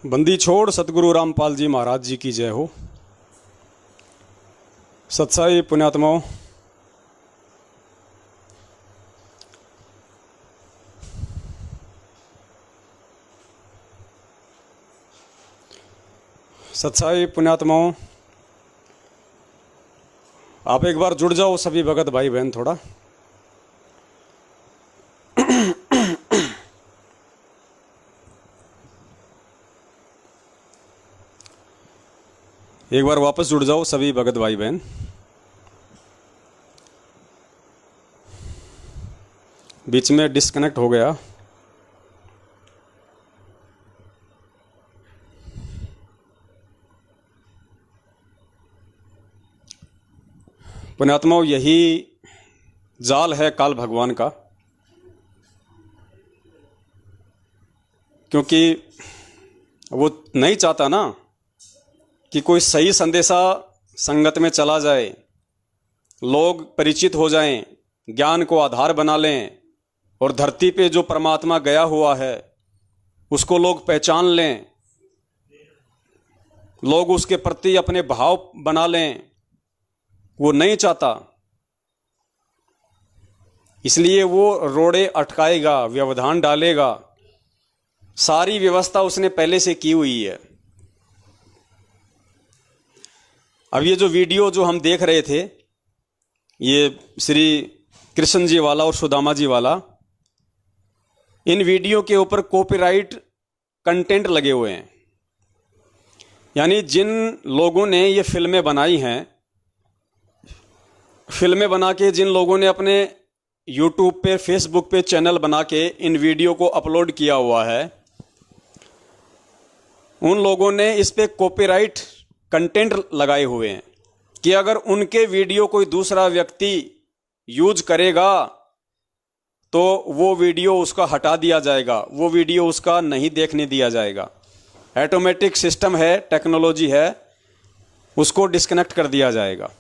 बंदी छोड़ सतगुरु रामपाल जी महाराज जी की जय हो। सत्साई पुण्यात्माओं, सत्साई पुण्यात्माओं, आप एक बार जुड़ जाओ सभी भगत भाई बहन। थोड़ा एक बार वापस जुड़ जाओ सभी भगत भाई बहन। बीच में डिस्कनेक्ट हो गया। पुण्यात्माओं, यही जाल है काल भगवान का, क्योंकि वो नहीं चाहता ना कि कोई सही संदेशा संगत में चला जाए, लोग परिचित हो जाएं, ज्ञान को आधार बना लें और धरती पे जो परमात्मा गया हुआ है उसको लोग पहचान लें, लोग उसके प्रति अपने भाव बना लें। वो नहीं चाहता, इसलिए वो रोड़े अटकाएगा, व्यवधान डालेगा। सारी व्यवस्था उसने पहले से की हुई है। अब ये जो वीडियो जो हम देख रहे थे, ये श्री कृष्ण जी वाला और सुदामा जी वाला, इन वीडियो के ऊपर कॉपीराइट कंटेंट लगे हुए हैं। यानी जिन लोगों ने ये फिल्में बनाई हैं, फिल्में बना के जिन लोगों ने अपने यूट्यूब पे, फेसबुक पे चैनल बना के इन वीडियो को अपलोड किया हुआ है, उन लोगों ने इस पे कॉपीराइट कंटेंट लगाए हुए हैं कि अगर उनके वीडियो कोई दूसरा व्यक्ति यूज करेगा तो वो वीडियो उसका हटा दिया जाएगा, वो वीडियो उसका नहीं देखने दिया जाएगा। ऑटोमेटिक सिस्टम है, टेक्नोलॉजी है, उसको डिस्कनेक्ट कर दिया जाएगा।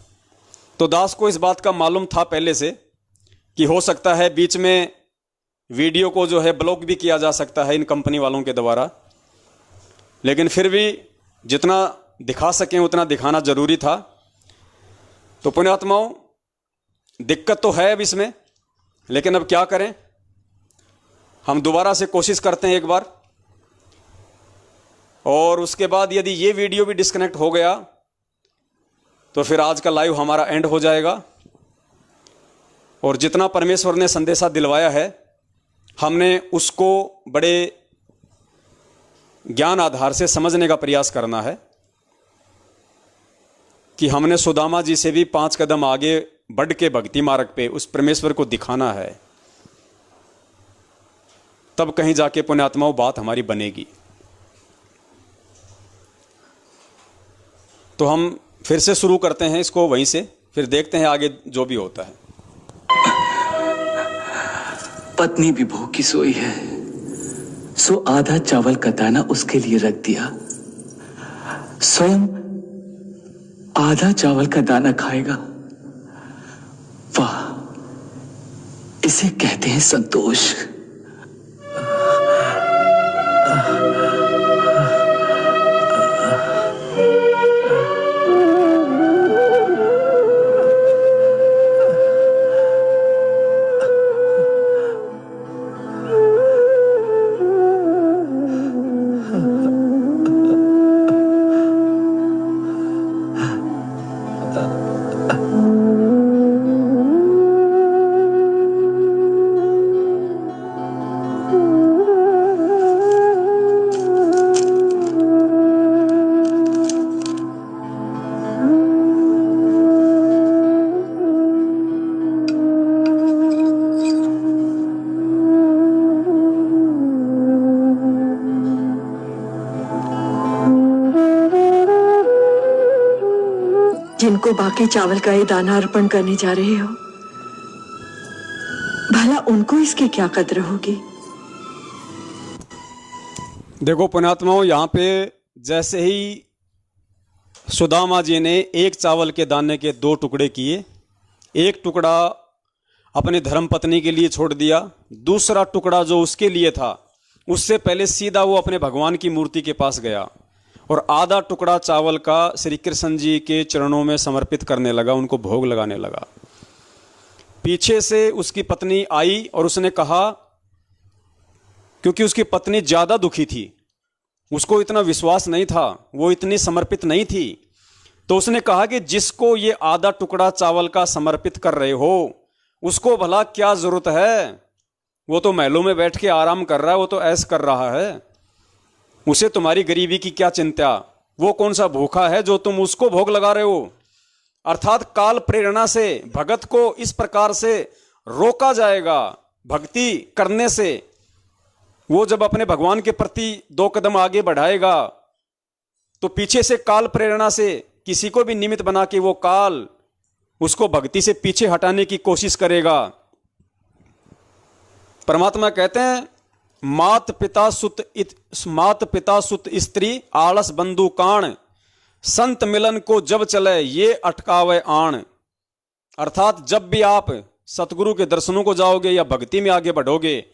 तो दास को इस बात का मालूम था पहले से कि हो सकता है बीच में वीडियो को जो है ब्लॉक भी किया जा सकता है इन कंपनी वालों के द्वारा, लेकिन फिर भी जितना दिखा सकें उतना दिखाना जरूरी था। तो पुण्यात्माओं, दिक्कत तो है अब इसमें, लेकिन अब क्या करें, हम दोबारा से कोशिश करते हैं एक बार, और उसके बाद यदि ये वीडियो भी डिस्कनेक्ट हो गया तो फिर आज का लाइव हमारा एंड हो जाएगा। और जितना परमेश्वर ने संदेशा दिलवाया है, हमने उसको बड़े ज्ञान आधार से समझने का प्रयास करना है कि हमने सुदामा जी से भी 5 कदम आगे बढ़ के भक्ति मार्ग पे उस परमेश्वर को दिखाना है। तब कहीं जाके पुण्यात्माओं बात हमारी बनेगी। तो हम फिर से शुरू करते हैं इसको वहीं से, फिर देखते हैं आगे जो भी होता है। पत्नी भी भूखी सोई है, सो आधा चावल का दाना उसके लिए रख दिया। स्वयं आधा चावल का दाना खाएगा। वाह, इसे कहते हैं संतोष। जिनको बाकी चावल का ये दाना अर्पण करने जा रहे हो, भला उनको इसकी क्या कद्र होगी। देखो पुण्यात्माओं, यहां पे जैसे ही सुदामा जी ने एक चावल के दाने के 2 टुकड़े किए, एक टुकड़ा अपने धर्मपत्नी के लिए छोड़ दिया, दूसरा टुकड़ा जो उसके लिए था उससे पहले सीधा वो अपने भगवान की मूर्ति के पास गया और आधा टुकड़ा चावल का श्री कृष्ण जी के चरणों में समर्पित करने लगा, उनको भोग लगाने लगा। पीछे से उसकी पत्नी आई और उसने कहा, क्योंकि उसकी पत्नी ज्यादा दुखी थी, उसको इतना विश्वास नहीं था, वो इतनी समर्पित नहीं थी, तो उसने कहा कि जिसको ये आधा टुकड़ा चावल का समर्पित कर रहे हो उसको भला क्या जरूरत है, वो तो महलों में बैठ के आराम कर रहा है, वो तो ऐश कर रहा है, उसे तुम्हारी गरीबी की क्या चिंता, वो कौन सा भूखा है जो तुम उसको भोग लगा रहे हो। अर्थात काल प्रेरणा से भगत को इस प्रकार से रोका जाएगा भक्ति करने से। वो जब अपने भगवान के प्रति 2 कदम आगे बढ़ाएगा तो पीछे से काल प्रेरणा से किसी को भी निमित्त बना के वो काल उसको भक्ति से पीछे हटाने की कोशिश करेगा। परमात्मा कहते हैं, मात पिता सुत स्त्री आलस बंधु काण, संत मिलन को जब चले ये अटकावे आण। अर्थात जब भी आप सतगुरु के दर्शनों को जाओगे या भक्ति में आगे बढ़ोगे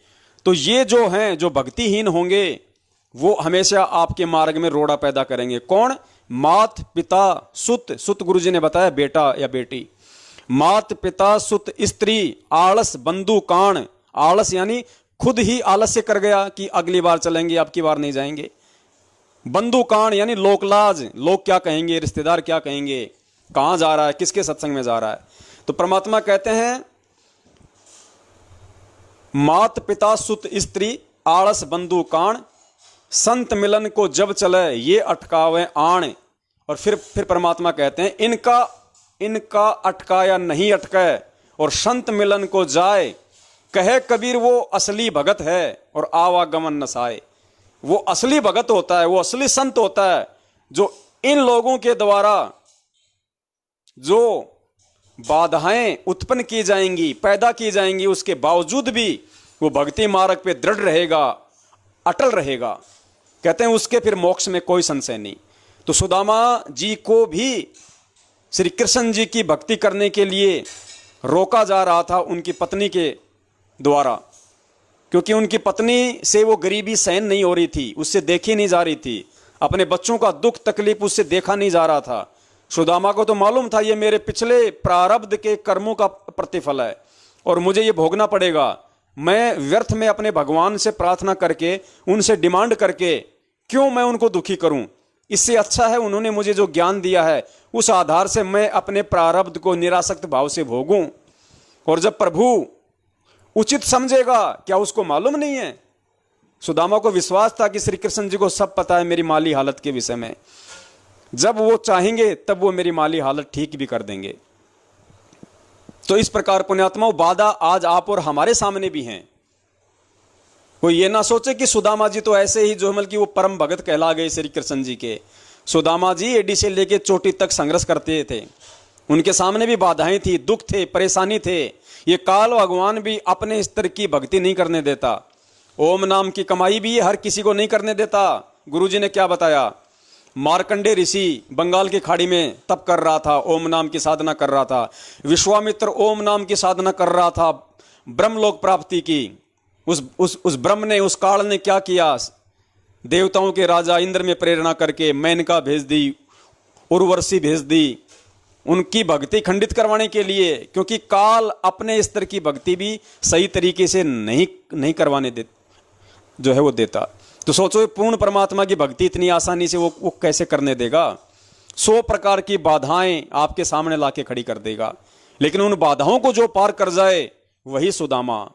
तो ये जो हैं, जो भक्तिहीन होंगे, वो हमेशा आपके मार्ग में रोड़ा पैदा करेंगे। कौन? मात पिता सुत गुरु जी ने बताया बेटा या बेटी। मात पिता सुत स्त्री आलस बंधु काण। आलस यानी खुद ही आलस्य कर गया कि अगली बार चलेंगे, अब की बार नहीं जाएंगे। बंधु काण यानी लोकलाज, लोग क्या कहेंगे, रिश्तेदार क्या कहेंगे, कहां जा रहा है, किसके सत्संग में जा रहा है। तो परमात्मा कहते हैं, मात पिता सुत स्त्री आलस बंधु काण, संत मिलन को जब चले ये अटकावे आण। और फिर परमात्मा कहते हैं, इनका अटकाया नहीं अटके और संत मिलन को जाए, कहे कबीर वो असली भगत है और आवागमन नसाए। वो असली भगत होता है, वो असली संत होता है जो इन लोगों के द्वारा जो बाधाएं उत्पन्न की जाएंगी, पैदा की जाएंगी, उसके बावजूद भी वो भक्ति मार्ग पे दृढ़ रहेगा, अटल रहेगा। कहते हैं उसके फिर मोक्ष में कोई संशय नहीं। तो सुदामा जी को भी श्री कृष्ण जी की भक्ति करने के लिए रोका जा रहा था उनकी पत्नी के द्वारा, क्योंकि उनकी पत्नी से वो गरीबी सहन नहीं हो रही थी, उससे देखी नहीं जा रही थी, अपने बच्चों का दुख तकलीफ उससे देखा नहीं जा रहा था। सुदामा को तो मालूम था ये मेरे पिछले प्रारब्ध के कर्मों का प्रतिफल है और मुझे ये भोगना पड़ेगा। मैं व्यर्थ में अपने भगवान से प्रार्थना करके, उनसे डिमांड करके क्यों मैं उनको दुखी करूं। इससे अच्छा है उन्होंने मुझे जो ज्ञान दिया है उस आधार से मैं अपने प्रारब्ध को निरासक्त भाव से भोगूं। और जब प्रभु उचित समझेगा, क्या उसको मालूम नहीं है? सुदामा को विश्वास था कि श्री कृष्ण जी को सब पता है मेरी माली हालत के विषय में, जब वो चाहेंगे तब वो मेरी माली हालत ठीक भी कर देंगे। तो इस प्रकार पुण्यात्माओं, बाधा आज आप और हमारे सामने भी हैं। कोई ये ना सोचे कि सुदामा जी तो ऐसे ही जो मतलब कि वो परम भगत कहला गए श्री कृष्ण जी के। सुदामा जी एडी से लेके चोटी तक संघर्ष करते थे, उनके सामने भी बाधाएं थी, दुख थे, परेशानी थे। ये काल भगवान भी अपने स्तर की भक्ति नहीं करने देता। ओम नाम की कमाई भी ये हर किसी को नहीं करने देता। गुरुजी ने क्या बताया, मार्कंडे ऋषि बंगाल की खाड़ी में तप कर रहा था, ओम नाम की साधना कर रहा था। विश्वामित्र ओम नाम की साधना कर रहा था ब्रह्मलोक प्राप्ति की। उस ब्रह्म ने, उस काल ने क्या किया, देवताओं के राजा इंद्र में प्रेरणा करके मेनका भेज दी, उर्वशी भेज दी, उनकी भक्ति खंडित करवाने के लिए, क्योंकि काल अपने स्तर की भक्ति भी सही तरीके से नहीं करवाने दे जो है वो देता। तो सोचो पूर्ण परमात्मा की भक्ति इतनी आसानी से वो कैसे करने देगा। 100 प्रकार की बाधाएं आपके सामने लाके खड़ी कर देगा, लेकिन उन बाधाओं को जो पार कर जाए वही सुदामा,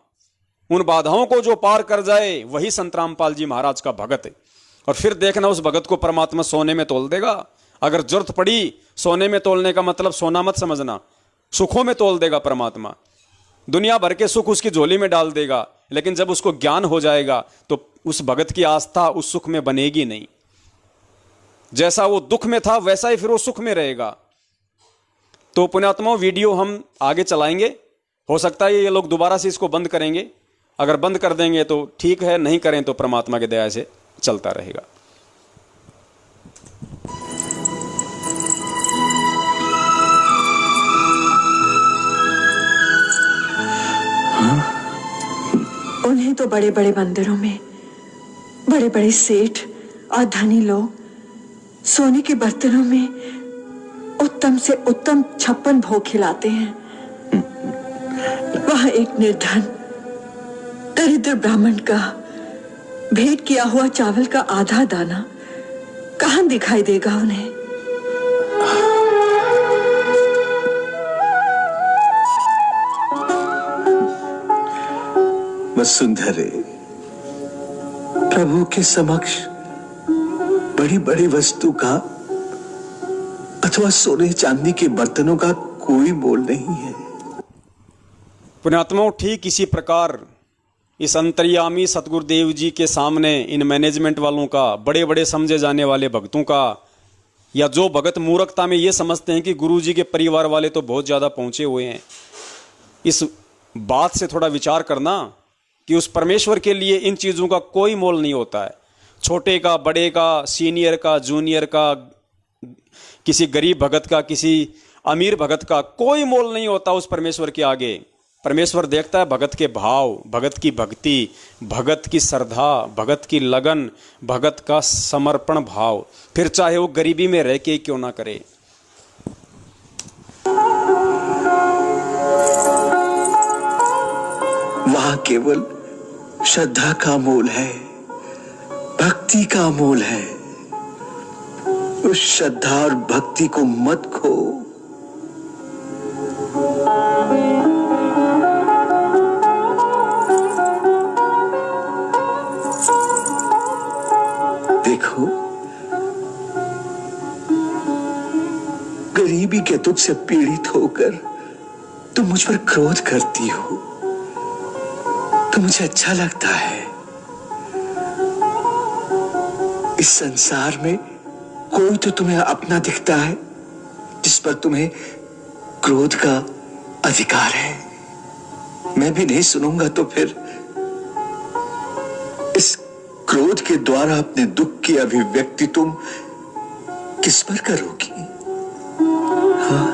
उन बाधाओं को जो पार कर जाए वही संत रामपाल जी महाराज का भगत। और फिर देखना उस भगत को परमात्मा सोने में तोल देगा। अगर जरूरत पड़ी, सोने में तोलने का मतलब सोना मत समझना, सुखों में तोल देगा परमात्मा। दुनिया भर के सुख उसकी झोली में डाल देगा, लेकिन जब उसको ज्ञान हो जाएगा तो उस भगत की आस्था उस सुख में बनेगी नहीं। जैसा वो दुख में था वैसा ही फिर वो सुख में रहेगा। तो पुण्यात्माओं, वीडियो हम आगे चलाएंगे, हो सकता है ये लोग दोबारा से इसको बंद करेंगे। अगर बंद कर देंगे तो ठीक है, नहीं करें तो परमात्मा की दया से चलता रहेगा। उन्हें तो बड़े बड़े मंदिरों में बड़े बड़े सेठ और धनी लोग सोने के बर्तनों में उत्तम से उत्तम 56 भोग खिलाते हैं। वह एक निर्धन दरिद्र ब्राह्मण का भेंट किया हुआ चावल का आधा दाना कहां दिखाई देगा उन्हें? वसुंधरे, प्रभु के समक्ष बड़ी बड़ी वस्तु का अथवा सोने चांदी के बर्तनों का कोई मोल नहीं है। पुण्यात्माओं, ठीक इसी प्रकार इस अंतर्यामी सतगुरुदेव जी के सामने इन मैनेजमेंट वालों का, बड़े बड़े समझे जाने वाले भक्तों का, या जो भगत मूर्खता में ये समझते हैं कि गुरु जी के परिवार वाले तो बहुत ज़्यादा पहुँचे हुए हैं, इस बात से थोड़ा विचार करना कि उस परमेश्वर के लिए इन चीज़ों का कोई मोल नहीं होता है। छोटे का, बड़े का, सीनियर का, जूनियर का, किसी गरीब भगत का, किसी अमीर भगत का कोई मोल नहीं होता उस परमेश्वर के आगे। परमेश्वर देखता है भगत के भाव, भगत की भक्ति, भगत की श्रद्धा, भगत की लगन, भगत का समर्पण भाव, फिर चाहे वो गरीबी में रह के क्यों ना करे। वहां केवल श्रद्धा का मोल है, भक्ति का मोल है। उस श्रद्धा और भक्ति को मत खो। देखो, गरीबी के दुख से पीड़ित होकर तुम मुझ पर क्रोध करती हो तो मुझे अच्छा लगता है। इस संसार में कोई तो तुम्हें अपना दिखता है जिस पर तुम्हें क्रोध का अधिकार है। मैं भी नहीं सुनूंगा तो फिर इस क्रोध के द्वारा अपने दुख की अभिव्यक्ति तुम किस पर करोगी? हाँ?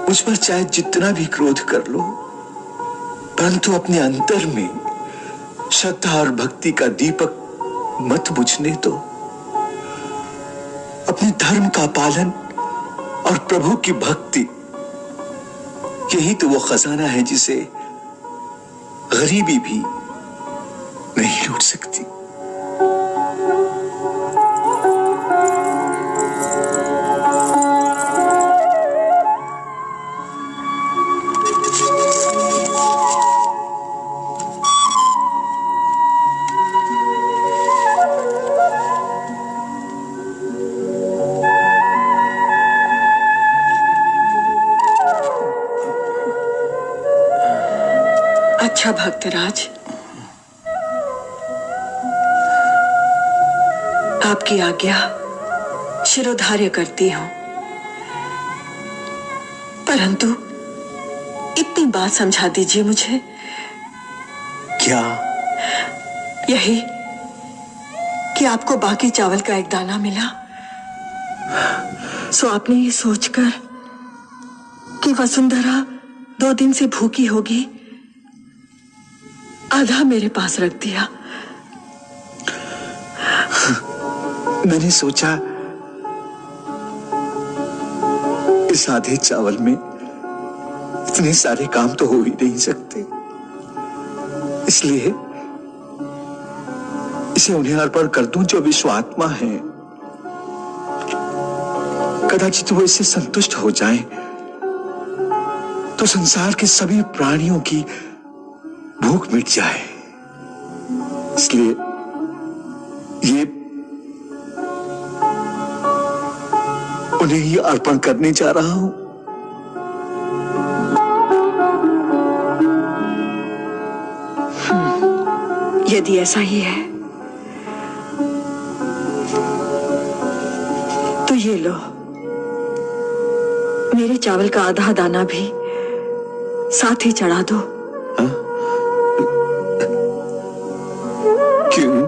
मुझ पर चाहे जितना भी क्रोध कर लो, परंतु अपने अंतर में श्रद्धा और भक्ति का दीपक मत बुझने दो। अपने धर्म का पालन और प्रभु की भक्ति, यही तो वो खजाना है जिसे गरीबी भी नहीं लूट सकती। अच्छा भक्तराज, आपकी आज्ञा शिरोधार्य करती हूं, परंतु इतनी बात समझा दीजिए मुझे। क्या? यही कि आपको बाकी चावल का एक दाना मिला, सो आपने ये सोचकर कि वसुंधरा 2 दिन से भूखी होगी, आधा मेरे पास रख दिया। मैंने सोचा इस आधे चावल में इतने सारे काम तो हो ही नहीं सकते, इसलिए इसे उन्हें अर्पण कर दूं जो विश्वात्मा है। कदाचित वो इससे संतुष्ट हो जाएं, तो संसार के सभी प्राणियों की भूख मिट जाए। इसलिए ये उन्हें ही अर्पण करने जा रहा हूं। यदि ऐसा ही है तो ये लो, मेरे चावल का आधा दाना भी साथ ही चढ़ा दो। क्यों?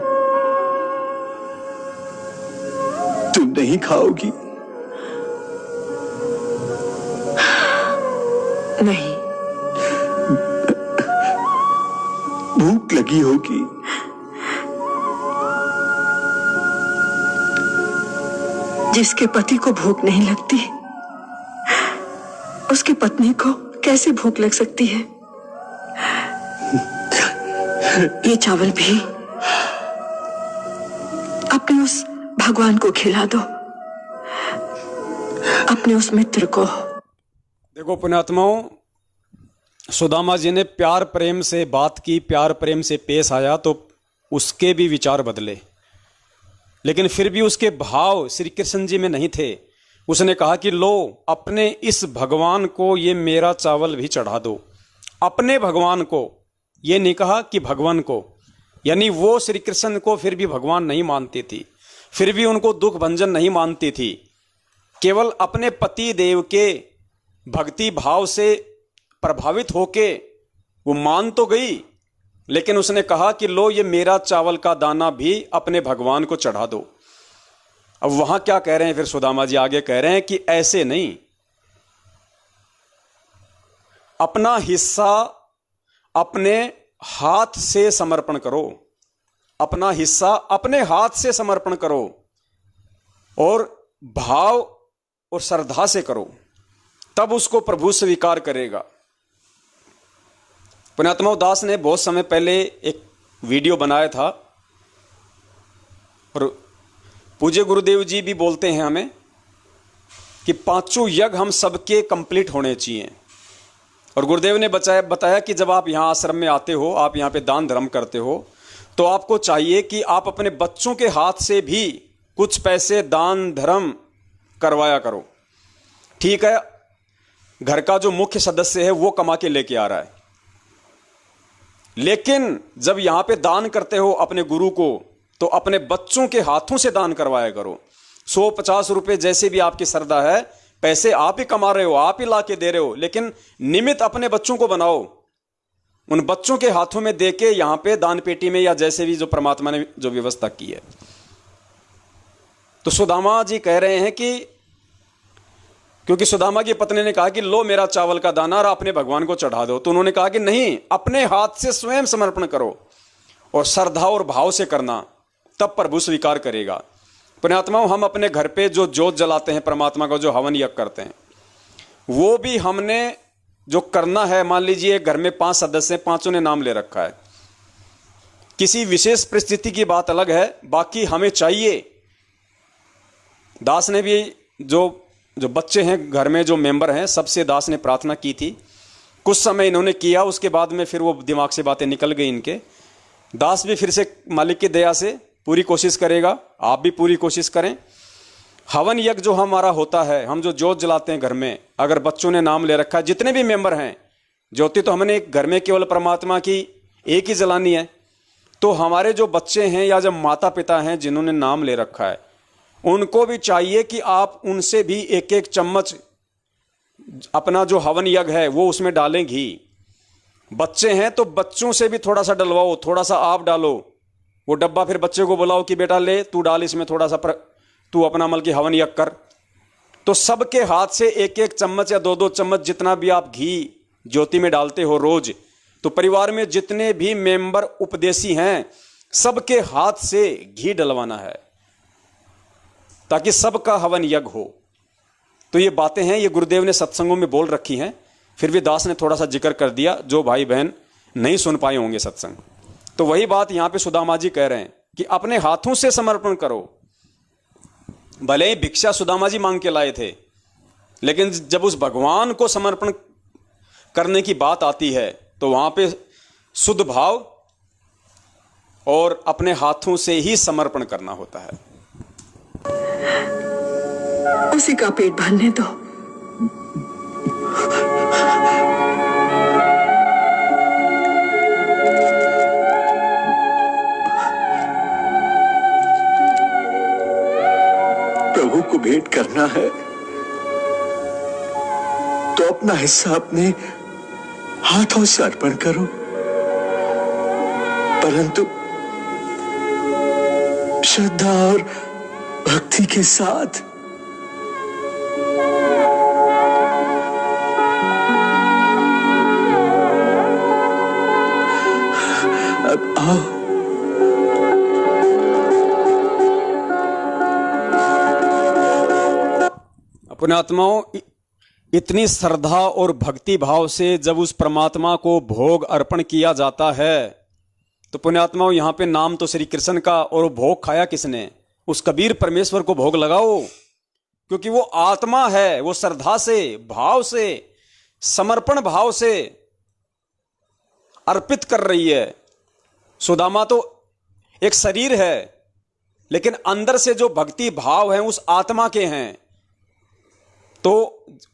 तुम नहीं खाओगी? नहीं। भूख लगी होगी। जिसके पति को भूख नहीं लगती, उसकी पत्नी को कैसे भूख लग सकती है? ये चावल भी अपने उस भगवान को खिला दो, अपने उस मित्र को। देखो पुण्यात्माओं, सुदामा जी ने प्यार प्रेम से बात की, प्यार प्रेम से पेश आया तो उसके भी विचार बदले, लेकिन फिर भी उसके भाव श्री कृष्ण जी में नहीं थे। उसने कहा कि लो, अपने इस भगवान को ये मेरा चावल भी चढ़ा दो। अपने भगवान को, ये नहीं कहा कि भगवान को, यानी वो श्री कृष्ण को फिर भी भगवान नहीं मानती थी, फिर भी उनको दुख भंजन नहीं मानती थी। केवल अपने पति देव के भक्ति भाव से प्रभावित होके वो मान तो गई, लेकिन उसने कहा कि लो, ये मेरा चावल का दाना भी अपने भगवान को चढ़ा दो। अब वहां क्या कह रहे हैं फिर सुदामा जी? आगे कह रहे हैं कि ऐसे नहीं, अपना हिस्सा अपने हाथ से समर्पण करो, अपना हिस्सा अपने हाथ से समर्पण करो और भाव और श्रद्धा से करो, तब उसको प्रभु स्वीकार करेगा। पुण्यात्मा दास ने बहुत समय पहले एक वीडियो बनाया था और पूज्य गुरुदेव जी भी बोलते हैं हमें कि पांचों यज्ञ हम सबके कंप्लीट होने चाहिए। और गुरुदेव ने बताया कि जब आप यहाँ आश्रम में आते हो, आप यहाँ पे दान धर्म करते हो, तो आपको चाहिए कि आप अपने बच्चों के हाथ से भी कुछ पैसे दान धर्म करवाया करो। ठीक है, घर का जो मुख्य सदस्य है वो कमा के लेके आ रहा है, लेकिन जब यहां पे दान करते हो अपने गुरु को, तो अपने बच्चों के हाथों से दान करवाया करो। 100-50 रुपए जैसे भी आपकी श्रद्धा है, पैसे आप ही कमा रहे हो, आप ही ला के दे रहे हो, लेकिन निमित्त अपने बच्चों को बनाओ, उन बच्चों के हाथों में देके यहां पे दान पेटी में या जैसे भी जो परमात्मा ने जो व्यवस्था की है। तो सुदामा जी कह रहे हैं कि क्योंकि सुदामा की पत्नी ने कहा कि लो मेरा चावल का दाना और अपने भगवान को चढ़ा दो, तो उन्होंने कहा कि नहीं, अपने हाथ से स्वयं समर्पण करो और श्रद्धा और भाव से करना, तब प्रभु स्वीकार करेगा। पुण्यात्माओं, हम अपने घर पे जो जोत जलाते हैं परमात्मा का, जो हवन यज्ञ करते हैं, वो भी हमने जो करना है, मान लीजिए घर में 5 सदस्य हैं, 5 ने नाम ले रखा है, किसी विशेष परिस्थिति की बात अलग है, बाकी हमें चाहिए। दास ने भी जो बच्चे हैं घर में, जो मेंबर हैं, सबसे दास ने प्रार्थना की थी। कुछ समय इन्होंने किया, उसके बाद में फिर वो दिमाग से बातें निकल गई इनके। दास भी फिर से मालिक की दया से पूरी कोशिश करेगा, आप भी पूरी कोशिश करें। हवन यज्ञ जो हमारा होता है, हम जो जोत जलाते हैं घर में, अगर बच्चों ने नाम ले रखा है, जितने भी मेंबर हैं, ज्योति तो हमने घर में केवल परमात्मा की एक ही जलानी है, तो हमारे जो बच्चे हैं या जो माता पिता हैं जिन्होंने नाम ले रखा है, उनको भी चाहिए कि आप उनसे भी एक एक चम्मच अपना जो हवन यज्ञ है वो उसमें डालें घी। बच्चे हैं तो बच्चों से भी थोड़ा सा डलवाओ, थोड़ा सा आप डालो। वो डब्बा फिर बच्चे को बुलाओ कि बेटा ले तू डाल इसमें थोड़ा सा, तू अपना मल की हवन यज्ञ कर। तो सबके हाथ से एक एक चम्मच या 2-2 चम्मच जितना भी आप घी ज्योति में डालते हो रोज, तो परिवार में जितने भी मेंबर उपदेशी हैं सबके हाथ से घी डलवाना है, ताकि सबका हवन यज्ञ हो। तो ये बातें हैं, ये गुरुदेव ने सत्संगों में बोल रखी हैं, फिर भी दास ने थोड़ा सा जिक्र कर दिया, जो भाई बहन नहीं सुन पाए होंगे सत्संग। तो वही बात यहां पे सुदामा जी कह रहे हैं कि अपने हाथों से समर्पण करो। भले ही भिक्षा सुदामा जी मांग के लाए थे, लेकिन जब उस भगवान को समर्पण करने की बात आती है तो वहां पे शुद्ध भाव और अपने हाथों से ही समर्पण करना होता है। उसी का पेट भरने दो। प्रभु को भेंट करना है तो अपना हिस्सा अपने हाथों से अर्पण करो, परंतु श्रद्धा और भक्ति के साथ। पुण्यात्माओं, इतनी श्रद्धा और भक्ति भाव से जब उस परमात्मा को भोग अर्पण किया जाता है तो पुण्यात्माओं, यहाँ पे नाम तो श्री कृष्ण का, और भोग खाया किसने? उस कबीर परमेश्वर को भोग लगाओ, क्योंकि वो आत्मा है, वो श्रद्धा से, भाव से, समर्पण भाव से अर्पित कर रही है। सुदामा तो एक शरीर है, लेकिन अंदर से जो भक्ति भाव है उस आत्मा के हैं। तो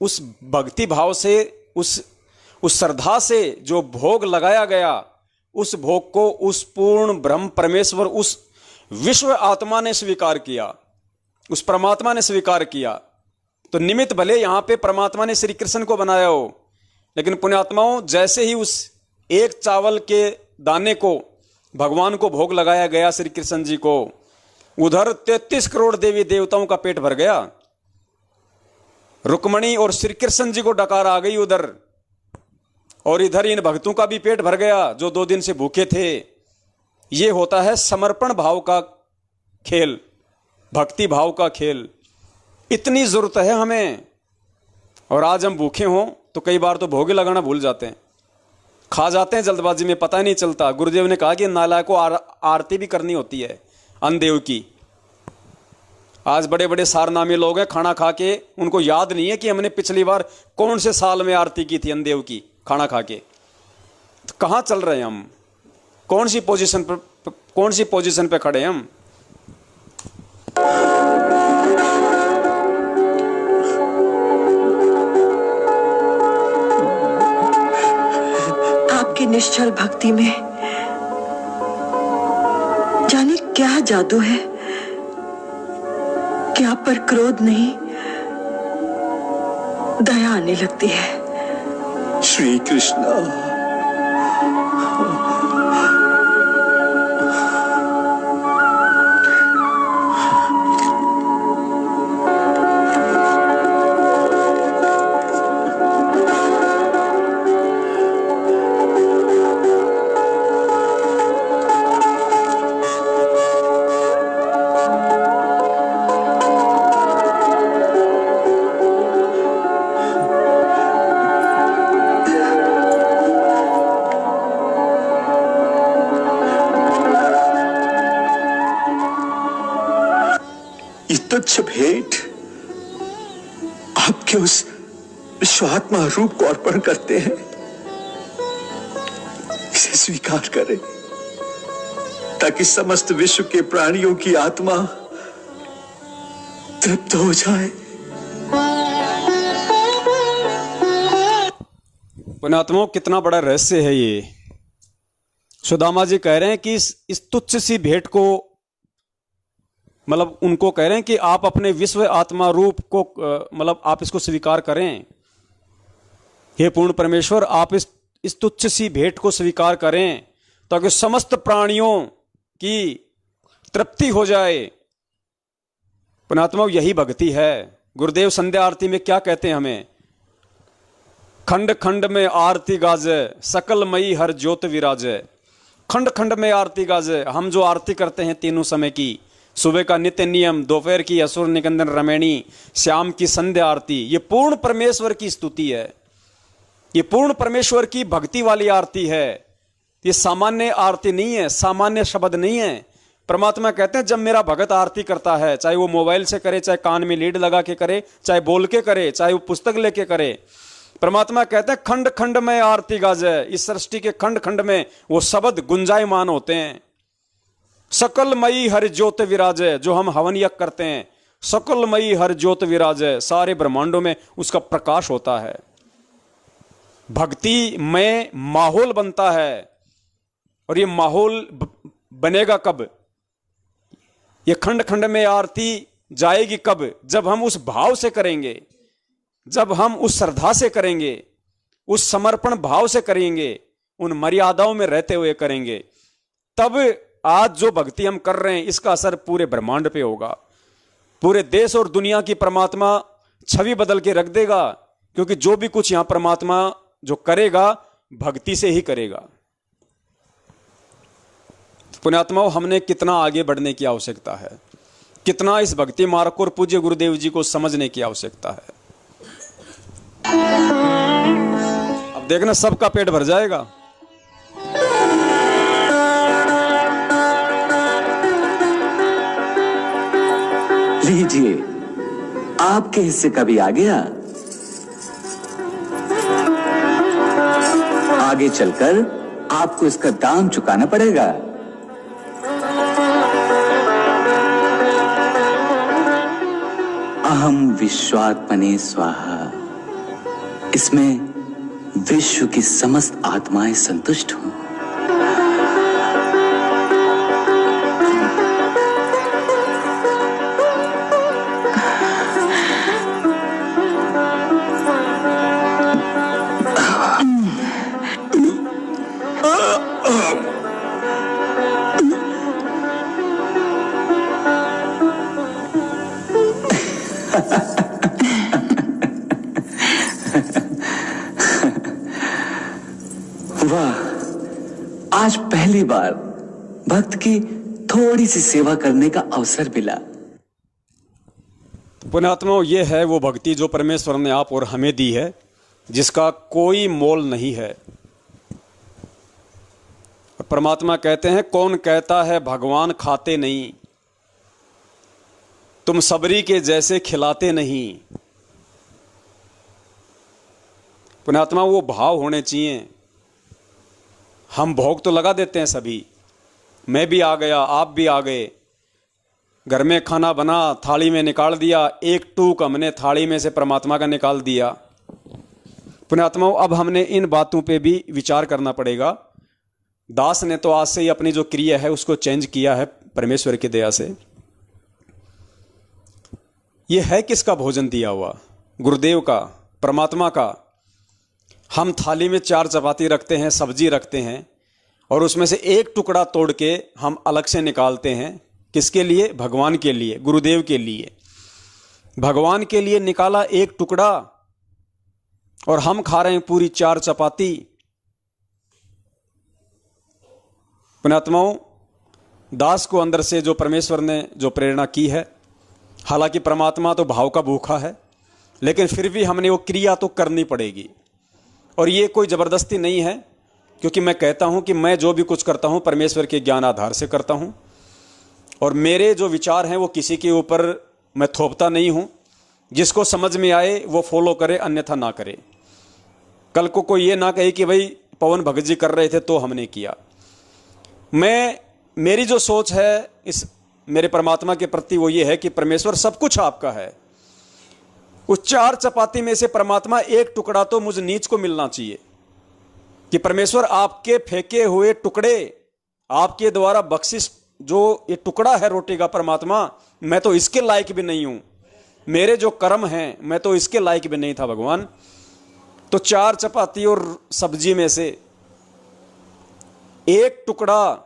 उस भक्ति भाव से, उस श्रद्धा से जो भोग लगाया गया, उस भोग को उस पूर्ण ब्रह्म परमेश्वर, उस विश्व आत्मा ने स्वीकार किया, उस परमात्मा ने स्वीकार किया। तो निमित्त भले यहां पे परमात्मा ने श्री कृष्ण को बनाया हो, लेकिन पुण्यात्माओं, जैसे ही उस एक चावल के दाने को भगवान को भोग लगाया गया श्री कृष्ण जी को, उधर 33 करोड़ देवी देवताओं का पेट भर गया। रुक्मणी और श्री कृष्ण जी को डकार आ गई उधर, और इधर इन भक्तों का भी पेट भर गया जो 2 दिन से भूखे थे। ये होता है समर्पण भाव का खेल, भक्ति भाव का खेल। इतनी जरूरत है हमें, और आज हम भूखे हों तो कई बार तो भोगे लगाना भूल जाते हैं, खा जाते हैं जल्दबाजी में, पता ही नहीं चलता। गुरुदेव ने कहा कि नालायक को आरती भी करनी होती है अन्नदेव की। आज बड़े बड़े सारनामे लोग हैं, खाना खा के उनको याद नहीं है कि हमने पिछली बार कौन से साल में आरती की थी अन्नदेव की, खाना खा के। तो कहाँ चल रहे हैं हम? कौन सी पोजीशन पे खड़े हैं हम? आपकी निश्चल भक्ति में जाने क्या जादू है कि आप पर क्रोध नहीं, दया आने लगती है। श्री कृष्णा, तुच्छ भेंट आपके उस विश्वात्मा रूप को अर्पण करते हैं, इसे स्वीकार करें ताकि समस्त विश्व के प्राणियों की आत्मा तृप्त हो जाए। पुण्यात्माओं, कितना बड़ा रहस्य है ये। सुदामा जी कह रहे हैं कि इस तुच्छ सी भेंट को, मतलब उनको कह रहे हैं कि आप अपने विश्व आत्मा रूप को, मतलब आप इसको स्वीकार करें। हे पूर्ण परमेश्वर, आप इस तुच्छ सी भेंट को स्वीकार करें ताकि समस्त प्राणियों की तृप्ति हो जाए। पुण्यात्माओं, यही भक्ति है। गुरुदेव संध्या आरती में क्या कहते हैं हमें? खंड खंड में आरती गाजे, सकल मई हर ज्योत विराजे। खंड खंड में आरती गाजे। हम जो आरती करते हैं तीनों समय की, सुबह का नित्य नियम, दोपहर की असुर निकंदन रमैणी, शाम की संध्या आरती, ये पूर्ण परमेश्वर की स्तुति है, ये पूर्ण परमेश्वर की भक्ति वाली आरती है। ये सामान्य आरती नहीं है, सामान्य शब्द नहीं है। परमात्मा कहते हैं जब मेरा भगत आरती करता है, चाहे वो मोबाइल से करे, चाहे कान में लीड लगा के करे, चाहे बोल के करे, चाहे वो पुस्तक लेके करे, परमात्मा कहते हैं खंड खंड में आरती गाजे। इस सृष्टि के खंड खंड में वो शब्द गुंजायमान होते हैं। सकलमयी हर ज्योत विराजे, जो हम हवन यज्ञ करते हैं, सकलमयी हर ज्योत विराजे, सारे ब्रह्मांडों में उसका प्रकाश होता है। भक्ति में माहौल बनता है, और ये माहौल बनेगा कब? ये खंड खंड में आरती जाएगी कब? जब हम उस भाव से करेंगे, जब हम उस श्रद्धा से करेंगे, उस समर्पण भाव से करेंगे, उन मर्यादाओं में रहते हुए करेंगे, तब आज जो भक्ति हम कर रहे हैं इसका असर पूरे ब्रह्मांड पे होगा। पूरे देश और दुनिया की परमात्मा छवि बदल के रख देगा, क्योंकि जो भी कुछ यहां परमात्मा जो करेगा भक्ति से ही करेगा। पुण्यात्माओं, हमने कितना आगे बढ़ने की आवश्यकता है, कितना इस भक्ति मार्ग को और पूज्य गुरुदेव जी को समझने की आवश्यकता है। देखना सबका पेट भर जाएगा। लीजिए, आपके हिस्से का भी आ गया। आगे चलकर आपको इसका दाम चुकाना पड़ेगा। अहम विश्वात्मने स्वाहा। इसमें विश्व की समस्त आत्माएं संतुष्ट हों। वाह, आज पहली बार भक्त की थोड़ी सी सेवा करने का अवसर मिला। पुण्यात्माओं, ये है वो भक्ति जो परमेश्वर ने आप और हमें दी है, जिसका कोई मोल नहीं है। परमात्मा कहते हैं, कौन कहता है भगवान खाते नहीं, तुम सबरी के जैसे खिलाते नहीं। पुण्यात्मा, वो भाव होने चाहिए। हम भोग तो लगा देते हैं सभी, मैं भी आ गया, आप भी आ गए, घर में खाना बना, थाली में निकाल दिया, एक टूक हमने थाली में से परमात्मा का निकाल दिया। पुण्यात्माओं, अब हमने इन बातों पे भी विचार करना पड़ेगा। दास ने तो आज से ही अपनी जो क्रिया है उसको चेंज किया है परमेश्वर की दया से। यह है किसका भोजन दिया हुआ? गुरुदेव का, परमात्मा का। हम थाली में 4 चपाती रखते हैं, सब्जी रखते हैं, और उसमें से एक टुकड़ा तोड़ के हम अलग से निकालते हैं। किसके लिए? भगवान के लिए, गुरुदेव के लिए। भगवान के लिए निकाला एक टुकड़ा, और हम खा रहे हैं पूरी 4 चपाती। पुण्यात्माओं, दास को अंदर से जो परमेश्वर ने जो प्रेरणा की है, हालांकि परमात्मा तो भाव का भूखा है, लेकिन फिर भी हमने वो क्रिया तो करनी पड़ेगी। और ये कोई ज़बरदस्ती नहीं है, क्योंकि मैं कहता हूं कि मैं जो भी कुछ करता हूं परमेश्वर के ज्ञान आधार से करता हूं, और मेरे जो विचार हैं वो किसी के ऊपर मैं थोपता नहीं हूं। जिसको समझ में आए वो फॉलो करे, अन्यथा ना करे। कल को कोई ये ना कहे कि भाई पवन भगत जी कर रहे थे तो हमने किया। मेरी जो सोच है इस मेरे परमात्मा के प्रति वो ये है कि परमेश्वर सब कुछ आपका है। उस 4 चपाती में से परमात्मा एक टुकड़ा तो मुझ नीच को मिलना चाहिए, कि परमेश्वर आपके फेंके हुए टुकड़े, आपके द्वारा बख्शिश जो ये टुकड़ा है रोटी का, परमात्मा मैं तो इसके लायक भी नहीं हूं, मेरे जो कर्म हैं मैं तो इसके लायक भी नहीं था भगवान। तो 4 चपाती और सब्जी में से एक टुकड़ा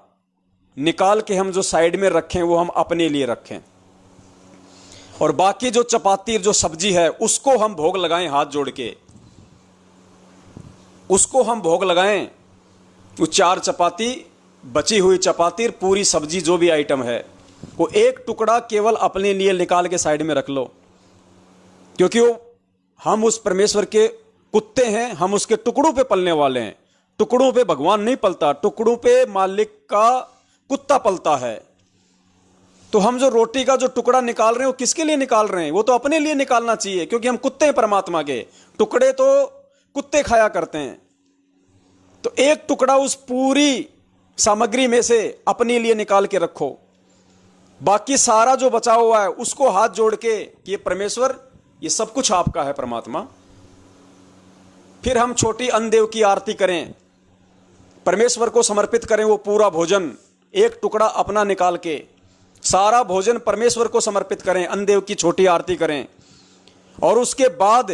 निकाल के हम जो साइड में रखें वो हम अपने लिए रखें, और बाकी जो चपाती जो सब्जी है उसको हम भोग लगाएं हाथ जोड़ के, उसको हम भोग लगाएं। वो 4 चपाती, बची हुई चपाती, पूरी सब्जी जो भी आइटम है, वो एक टुकड़ा केवल अपने लिए निकाल के साइड में रख लो। क्योंकि वो हम उस परमेश्वर के कुत्ते हैं, हम उसके टुकड़ों पे पलने वाले हैं। टुकड़ों पे भगवान नहीं पलता, टुकड़ों पे मालिक का कुत्ता पलता है। तो हम जो रोटी का जो टुकड़ा निकाल रहे हैं वो किसके लिए निकाल रहे हैं? वो तो अपने लिए निकालना चाहिए, क्योंकि हम कुत्ते हैं परमात्मा के। टुकड़े तो कुत्ते खाया करते हैं। तो एक टुकड़ा उस पूरी सामग्री में से अपने लिए निकाल के रखो, बाकी सारा जो बचा हुआ है उसको हाथ जोड़ के, ये परमेश्वर ये सब कुछ आपका है परमात्मा। फिर हम छोटी अन्नदेव की आरती करें, परमेश्वर को समर्पित करें वो पूरा भोजन, एक टुकड़ा अपना निकाल के सारा भोजन परमेश्वर को समर्पित करें, अन्नदेव की छोटी आरती करें। और उसके बाद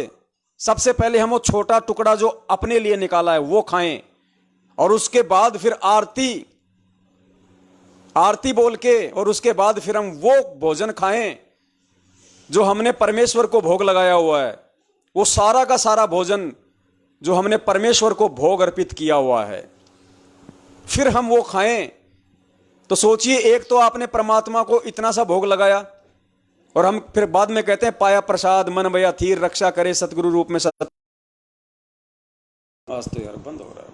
सबसे पहले हम वो छोटा टुकड़ा जो अपने लिए निकाला है वो खाएं, और उसके बाद फिर आरती बोल के, और उसके बाद फिर हम वो भोजन खाएं जो हमने परमेश्वर को भोग लगाया हुआ है। वो सारा का सारा भोजन जो हमने परमेश्वर को भोग अर्पित किया हुआ है, फिर हम वो खाएं। तो सोचिए, एक तो आपने परमात्मा को इतना सा भोग लगाया, और हम फिर बाद में कहते हैं पाया प्रसाद मन भया थीर, रक्षा करे सतगुरु रूप में सत। आज तो यार बंद हो रहा है।